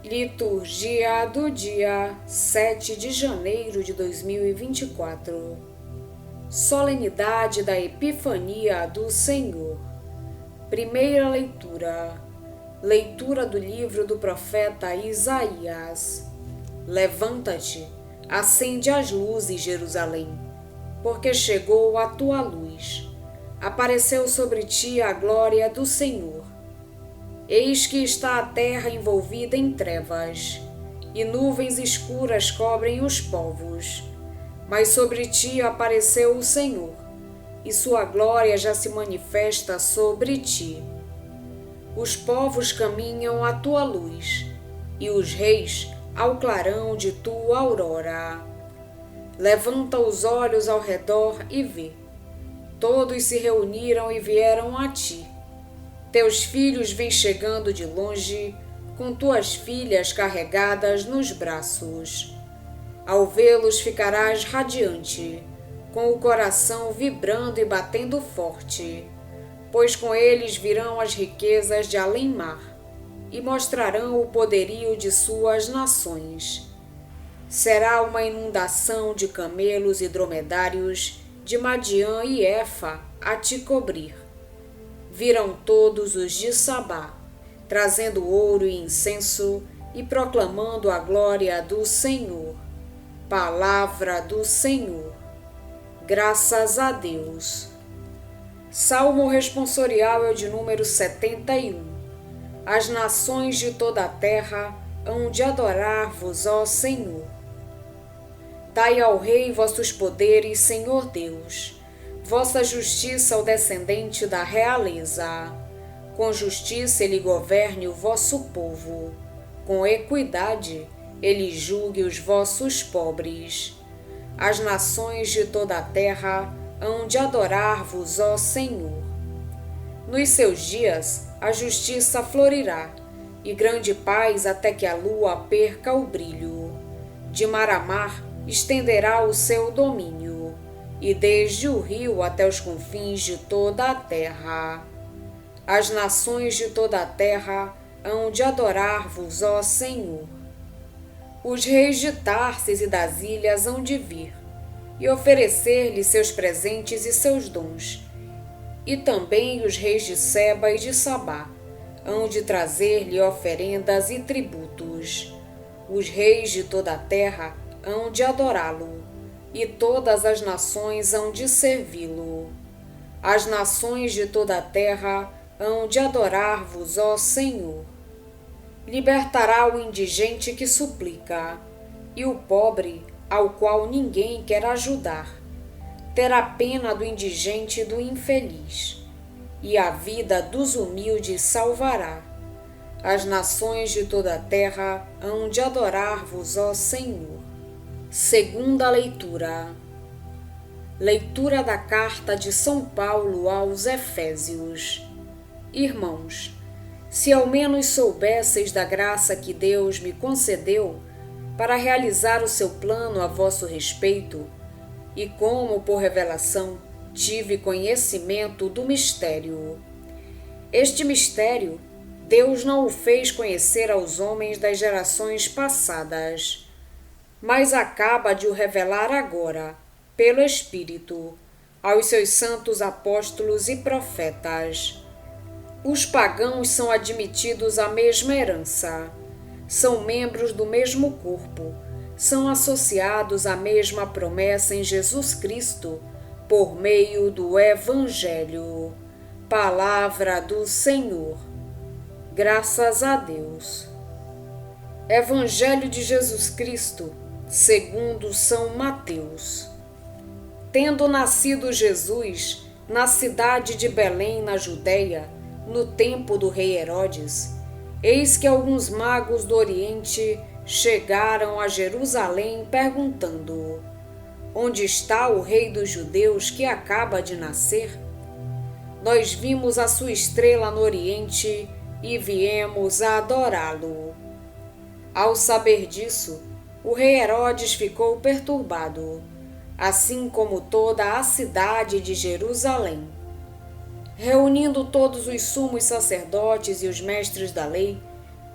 Liturgia do dia 7 de janeiro de 2024. Solenidade da Epifania do Senhor. Primeira leitura. Leitura do livro do profeta Isaías. Levanta-te, acende as luzes, Jerusalém, porque chegou a tua luz. Apareceu sobre ti a glória do Senhor. Eis que está a terra envolvida em trevas, e nuvens escuras cobrem os povos. Mas sobre ti apareceu o Senhor, e sua glória já se manifesta sobre ti. Os povos caminham à tua luz, e os reis ao clarão de tua aurora. Levanta os olhos ao redor e vê. Todos se reuniram e vieram a ti. Teus filhos vêm chegando de longe, com tuas filhas carregadas nos braços. Ao vê-los ficarás radiante, com o coração vibrando e batendo forte, pois com eles virão as riquezas de além-mar e mostrarão o poderio de suas nações. Será uma inundação de camelos e dromedários, de Madiã e Efa a te cobrir. Virão todos os de Sabá, trazendo ouro e incenso e proclamando a glória do Senhor. Palavra do Senhor. Graças a Deus. Salmo responsorial é o de número 71. As nações de toda a terra hão de adorar-vos, ó Senhor. Dai ao Rei vossos poderes, Senhor Deus, vossa justiça ao descendente da realeza. Com justiça ele governe o vosso povo, com equidade ele julgue os vossos pobres. As nações de toda a terra hão de adorar-vos, ó Senhor. Nos seus dias a justiça florirá, e grande paz até que a lua perca o brilho. De mar a mar estenderá o seu domínio, e desde o rio até os confins de toda a terra. As nações de toda a terra hão de adorar-vos, ó Senhor. Os reis de Társis e das ilhas hão de vir, e oferecer-lhe seus presentes e seus dons. E também os reis de Seba e de Sabá hão de trazer-lhe oferendas e tributos. Os reis de toda a terra hão de adorá-lo, e todas as nações hão de servi-lo. As nações de toda a terra hão de adorar-vos, ó Senhor. Libertará o indigente que suplica, e o pobre, ao qual ninguém quer ajudar. Terá pena do indigente e do infeliz, e a vida dos humildes salvará. As nações de toda a terra hão de adorar-vos, ó Senhor. Segunda leitura. Leitura da carta de São Paulo aos Efésios. Irmãos, se ao menos soubesseis da graça que Deus me concedeu para realizar o seu plano a vosso respeito, e como por revelação tive conhecimento do mistério. Este mistério Deus não o fez conhecer aos homens das gerações passadas, mas acaba de o revelar agora, pelo Espírito, aos seus santos apóstolos e profetas. Os pagãos são admitidos à mesma herança, são membros do mesmo corpo, são associados à mesma promessa em Jesus Cristo, por meio do Evangelho. Palavra do Senhor. Graças a Deus. Evangelho de Jesus Cristo, segundo São Mateus. Tendo nascido Jesus na cidade de Belém, na Judéia, no tempo do rei Herodes, eis que alguns magos do Oriente chegaram a Jerusalém perguntando: onde está o rei dos judeus que acaba de nascer? Nós vimos a sua estrela no Oriente e viemos a adorá-lo. Ao saber disso, o rei Herodes ficou perturbado, assim como toda a cidade de Jerusalém. Reunindo todos os sumos sacerdotes e os mestres da lei,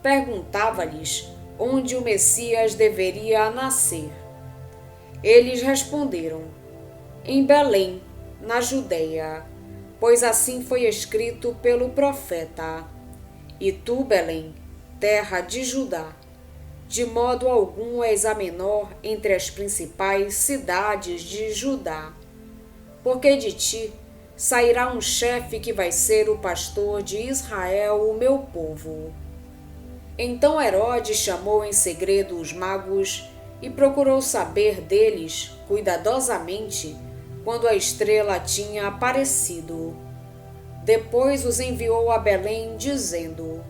perguntava-lhes onde o Messias deveria nascer. Eles responderam: em Belém, na Judeia, pois assim foi escrito pelo profeta: e tu, Belém, terra de Judá, de modo algum és a menor entre as principais cidades de Judá, porque de ti sairá um chefe que vai ser o pastor de Israel, o meu povo. Então Herodes chamou em segredo os magos e procurou saber deles cuidadosamente quando a estrela tinha aparecido. Depois os enviou a Belém, dizendo: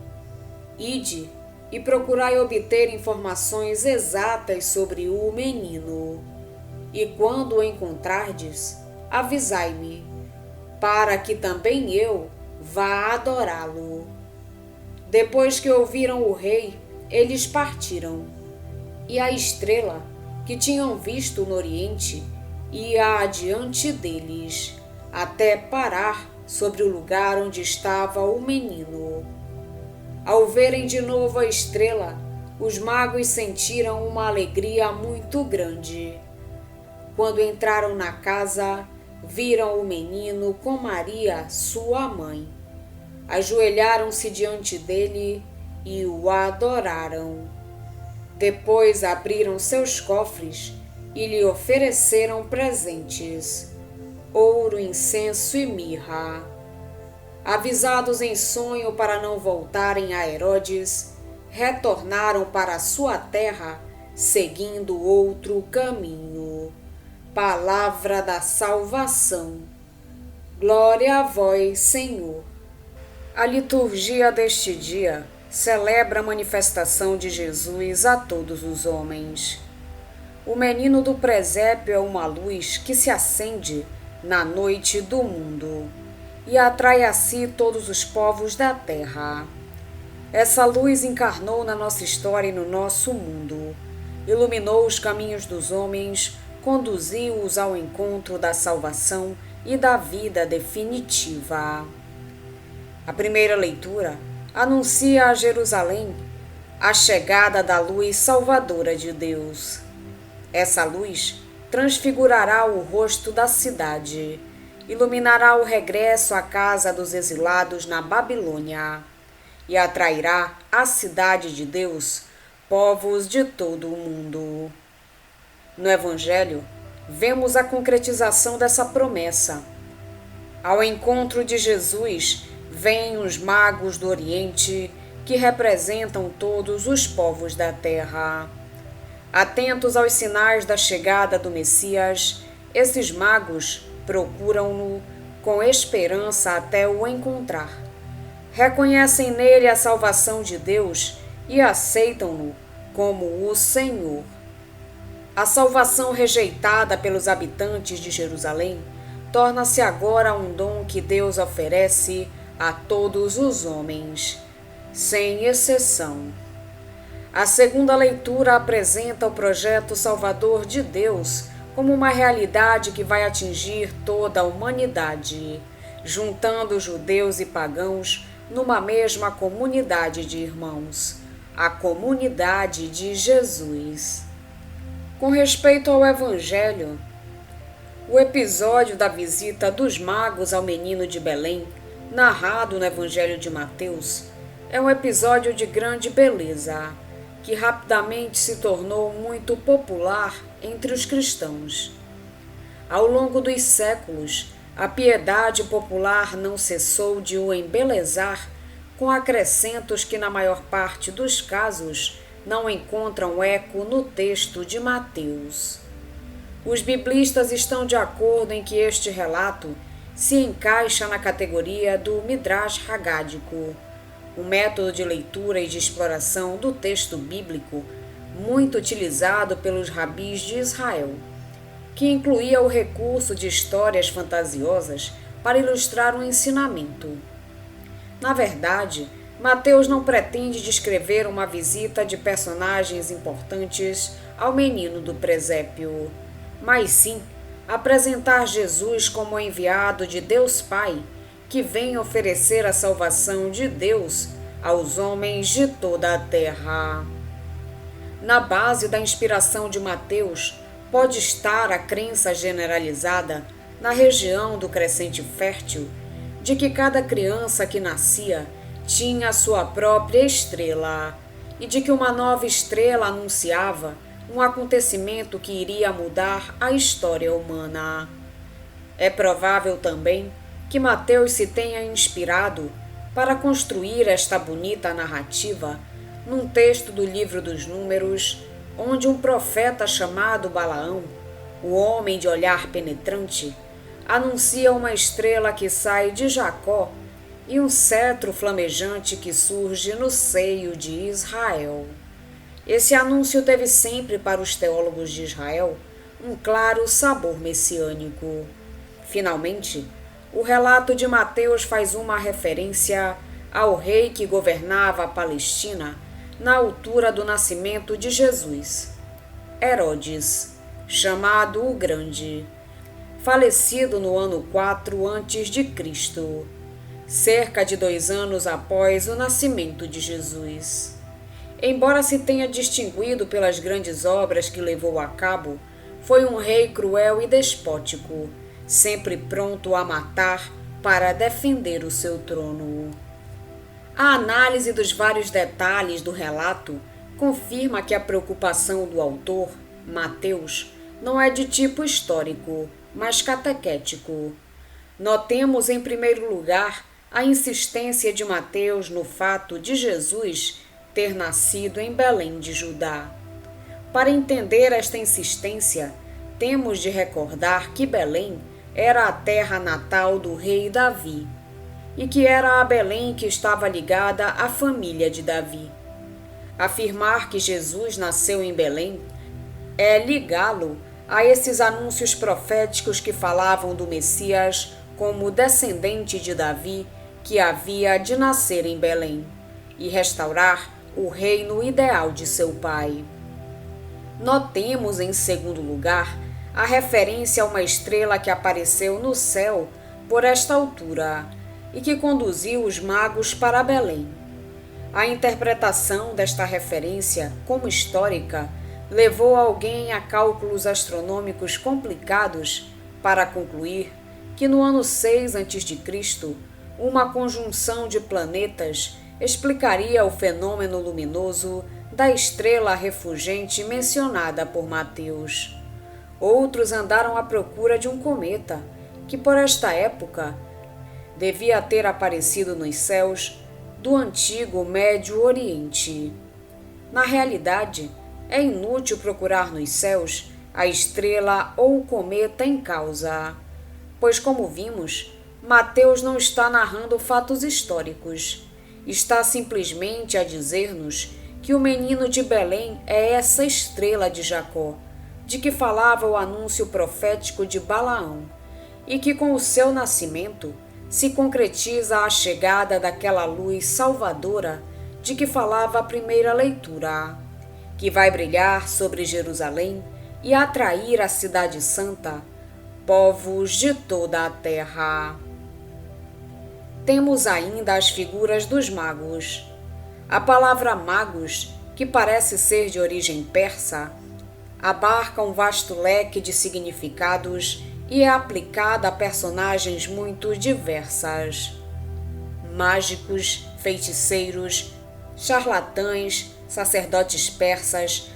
ide e procurai obter informações exatas sobre o menino. E quando o encontrardes, avisai-me, para que também eu vá adorá-lo. Depois que ouviram o rei, eles partiram. E a estrela, que tinham visto no oriente, ia adiante deles, até parar sobre o lugar onde estava o menino. Ao verem de novo a estrela, os magos sentiram uma alegria muito grande. Quando entraram na casa, viram o menino com Maria, sua mãe. Ajoelharam-se diante dele e o adoraram. Depois abriram seus cofres e lhe ofereceram presentes: ouro, incenso e mirra. Avisados em sonho para não voltarem a Herodes, retornaram para sua terra, seguindo outro caminho. Palavra da salvação. Glória a vós, Senhor. A liturgia deste dia celebra a manifestação de Jesus a todos os homens. O menino do presépio é uma luz que se acende na noite do mundo e atrai a si todos os povos da terra. Essa luz encarnou na nossa história e no nosso mundo, iluminou os caminhos dos homens, conduziu-os ao encontro da salvação e da vida definitiva. A primeira leitura anuncia a Jerusalém a chegada da luz salvadora de Deus. Essa luz transfigurará o rosto da cidade, iluminará o regresso à casa dos exilados na Babilônia e atrairá à cidade de Deus povos de todo o mundo. No Evangelho, vemos a concretização dessa promessa. Ao encontro de Jesus, vêm os magos do Oriente, que representam todos os povos da terra. Atentos aos sinais da chegada do Messias, esses magos procuram-no com esperança até o encontrar. Reconhecem nele a salvação de Deus e aceitam-no como o Senhor. A salvação rejeitada pelos habitantes de Jerusalém torna-se agora um dom que Deus oferece a todos os homens, sem exceção. A segunda leitura apresenta o projeto salvador de Deus como uma realidade que vai atingir toda a humanidade, juntando judeus e pagãos numa mesma comunidade de irmãos, a comunidade de Jesus. Com respeito ao Evangelho, o episódio da visita dos magos ao menino de Belém, narrado no Evangelho de Mateus, é um episódio de grande beleza, que rapidamente se tornou muito popular entre os cristãos. Ao longo dos séculos, a piedade popular não cessou de o embelezar, com acrescentos que, na maior parte dos casos, não encontram eco no texto de Mateus. Os biblistas estão de acordo em que este relato se encaixa na categoria do Midrash Hagádico, um método de leitura e de exploração do texto bíblico muito utilizado pelos rabis de Israel, que incluía o recurso de histórias fantasiosas para ilustrar um ensinamento. Na verdade, Mateus não pretende descrever uma visita de personagens importantes ao menino do presépio, mas sim apresentar Jesus como enviado de Deus Pai, que vem oferecer a salvação de Deus aos homens de toda a terra. Na base da inspiração de Mateus pode estar a crença generalizada na região do Crescente Fértil de que cada criança que nascia tinha a sua própria estrela e de que uma nova estrela anunciava um acontecimento que iria mudar a história humana. É provável também que Mateus se tenha inspirado para construir esta bonita narrativa num texto do livro dos Números, onde um profeta chamado Balaão, o homem de olhar penetrante, anuncia uma estrela que sai de Jacó e um cetro flamejante que surge no seio de Israel. Esse anúncio teve sempre para os teólogos de Israel um claro sabor messiânico. Finalmente, o relato de Mateus faz uma referência ao rei que governava a Palestina na altura do nascimento de Jesus, Herodes, chamado o Grande, falecido no ano 4 a.C., cerca de 2 anos após o nascimento de Jesus. Embora se tenha distinguido pelas grandes obras que levou a cabo, foi um rei cruel e despótico, sempre pronto a matar para defender o seu trono. A análise dos vários detalhes do relato confirma que a preocupação do autor, Mateus, não é de tipo histórico, mas catequético. Notemos, em primeiro lugar, a insistência de Mateus no fato de Jesus ter nascido em Belém de Judá. Para entender esta insistência, temos de recordar que Belém era a terra natal do rei Davi, e que era a Belém que estava ligada à família de Davi. Afirmar que Jesus nasceu em Belém é ligá-lo a esses anúncios proféticos que falavam do Messias como descendente de Davi que havia de nascer em Belém e restaurar o reino ideal de seu pai. Notemos, em segundo lugar, a referência a uma estrela que apareceu no céu por esta altura e que conduziu os magos para Belém. A interpretação desta referência como histórica levou alguém a cálculos astronômicos complicados para concluir que no ano 6 a.C., uma conjunção de planetas explicaria o fenômeno luminoso da estrela refulgente mencionada por Mateus. Outros andaram à procura de um cometa, que por esta época devia ter aparecido nos céus do antigo Médio Oriente. Na realidade, é inútil procurar nos céus a estrela ou o cometa em causa, pois, como vimos, Mateus não está narrando fatos históricos, está simplesmente a dizer-nos que o menino de Belém é essa estrela de Jacó, de que falava o anúncio profético de Balaão, e que com o seu nascimento se concretiza a chegada daquela luz salvadora de que falava a primeira leitura, que vai brilhar sobre Jerusalém e atrair à Cidade Santa povos de toda a terra. Temos ainda as figuras dos magos. A palavra magos, que parece ser de origem persa, abarca um vasto leque de significados e é aplicada a personagens muito diversas. Mágicos, feiticeiros, charlatães, sacerdotes persas,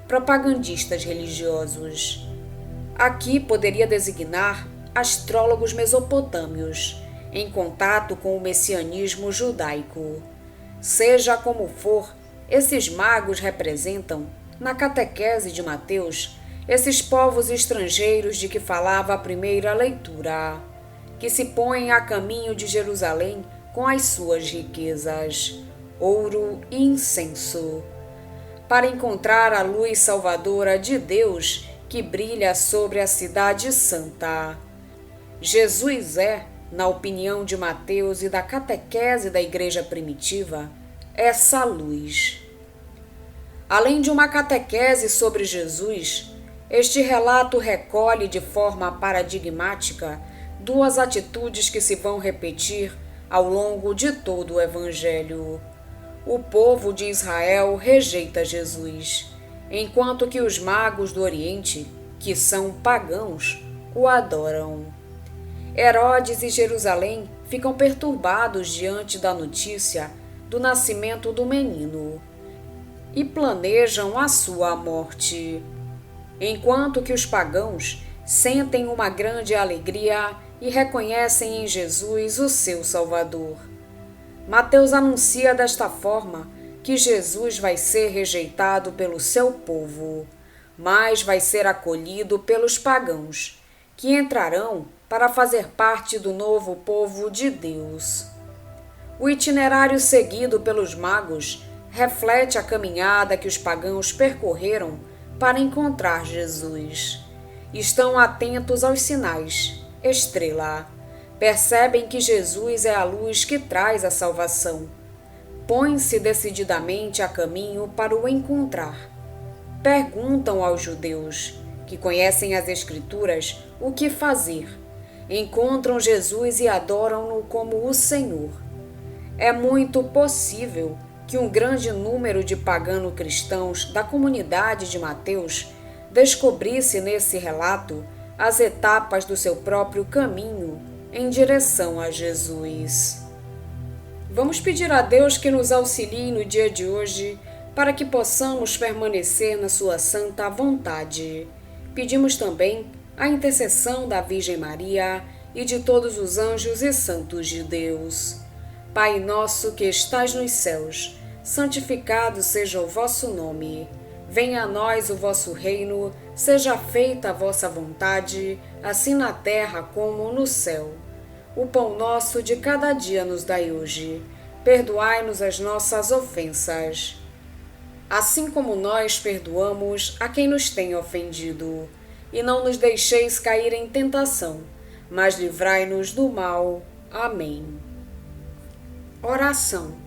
propagandistas religiosos. Aqui poderia designar astrólogos mesopotâmios, em contato com o messianismo judaico. Seja como for, esses magos representam, na catequese de Mateus, esses povos estrangeiros de que falava a primeira leitura, que se põem a caminho de Jerusalém com as suas riquezas, ouro e incenso, para encontrar a luz salvadora de Deus que brilha sobre a Cidade Santa. Jesus é, na opinião de Mateus e da catequese da Igreja primitiva, essa luz. Além de uma catequese sobre Jesus, este relato recolhe de forma paradigmática duas atitudes que se vão repetir ao longo de todo o Evangelho. O povo de Israel rejeita Jesus, enquanto que os magos do Oriente, que são pagãos, o adoram. Herodes e Jerusalém ficam perturbados diante da notícia do nascimento do menino e planejam a sua morte, enquanto que os pagãos sentem uma grande alegria e reconhecem em Jesus o seu Salvador. Mateus anuncia desta forma que Jesus vai ser rejeitado pelo seu povo, mas vai ser acolhido pelos pagãos, que entrarão para fazer parte do novo povo de Deus. O itinerário seguido pelos magos reflete a caminhada que os pagãos percorreram para encontrar Jesus. Estão atentos aos sinais, estrela. Percebem que Jesus é a luz que traz a salvação. Põem-se decididamente a caminho para o encontrar. Perguntam aos judeus, que conhecem as Escrituras, o que fazer. Encontram Jesus e adoram-no como o Senhor. É muito possível que um grande número de pagano-cristãos da comunidade de Mateus descobrisse nesse relato as etapas do seu próprio caminho em direção a Jesus. Vamos pedir a Deus que nos auxilie no dia de hoje para que possamos permanecer na sua santa vontade. Pedimos também a intercessão da Virgem Maria e de todos os anjos e santos de Deus. Pai nosso que estais nos céus, santificado seja o vosso nome. Venha a nós o vosso reino, seja feita a vossa vontade, assim na terra como no céu. O pão nosso de cada dia nos dai hoje. Perdoai-nos as nossas ofensas, assim como nós perdoamos a quem nos tem ofendido. E não nos deixeis cair em tentação, mas livrai-nos do mal. Amém. Oração.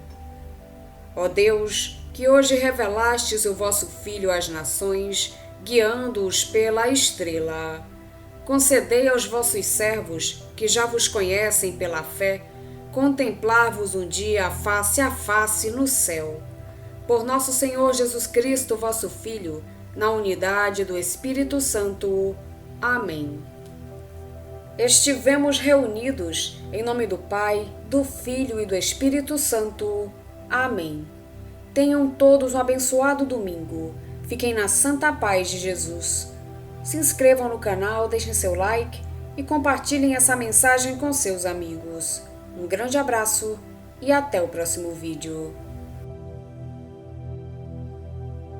Ó Deus, que hoje revelastes o vosso Filho às nações, guiando-os pela estrela, concedei aos vossos servos, que já vos conhecem pela fé, contemplar-vos um dia face a face no céu. Por nosso Senhor Jesus Cristo, vosso Filho, na unidade do Espírito Santo. Amém. Estivemos reunidos em nome do Pai, do Filho e do Espírito Santo. Amém. Tenham todos um abençoado domingo. Fiquem na santa paz de Jesus. Se inscrevam no canal, deixem seu like e compartilhem essa mensagem com seus amigos. Um grande abraço e até o próximo vídeo.